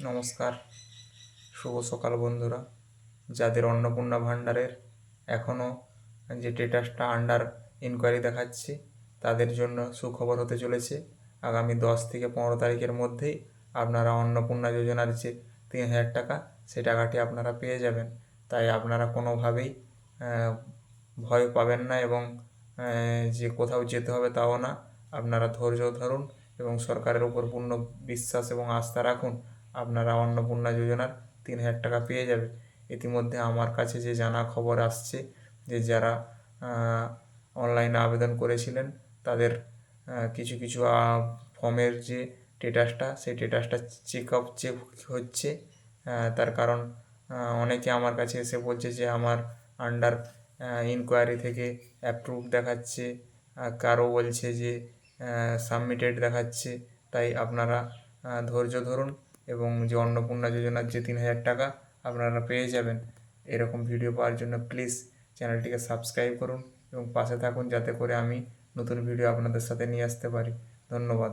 নমস্কার, শুভ সকাল বন্ধুরা। যাদের অন্নপূর্ণা ভাণ্ডারের এখনও যে স্ট্যাটাসটা আন্ডার ইনকোয়ারি দেখাচ্ছে, তাদের জন্য সুখবর হতে চলেছে। আগামী 10 থেকে 15 তারিখের মধ্যেই আপনারা অন্নপূর্ণা যোজনার যে 3,000 টাকা, সেই টাকাটি আপনারা পেয়ে যাবেন। তাই আপনারা কোনোভাবেই ভয় পাবেন না এবং যে কোথাও যেতে হবে তাও না। আপনারা ধৈর্য ধরুন এবং সরকারের উপর পূর্ণ বিশ্বাস এবং আস্থা রাখুন। আপনারা অন্নপূর্ণা যোজনার 3,000 টাকা পেয়ে যাবে। ইতিমধ্যে আমার কাছে যে জানা খবর আসছে, যে যারা অনলাইনে আবেদন করেছিলেন তাদের কিছু কিছু ফর্মের যে স্ট্যাটাসটা, সেই স্ট্যাটাসটা চেক হচ্ছে। তার কারণ অনেকে আমার কাছে এসে বলছে যে আমার আন্ডার ইনকোয়ারি থেকে অ্যাপ্রুভ দেখাচ্ছে, কারো বলছে যে সাবমিটেড দেখাচ্ছে। তাই আপনারা ধৈর্য ধরুন এবং যে অন্নপূর্ণা যোজনার যে 3,000 টাকা আপনারা পেয়ে যাবেন। এরকম ভিডিও পাওয়ার জন্য প্লিজ চ্যানেলটিকে সাবস্ক্রাইব করুন এবং পাশে থাকুন, যাতে করে আমি নতুন ভিডিও আপনাদের সাথে নিয়ে আসতে পারি। ধন্যবাদ।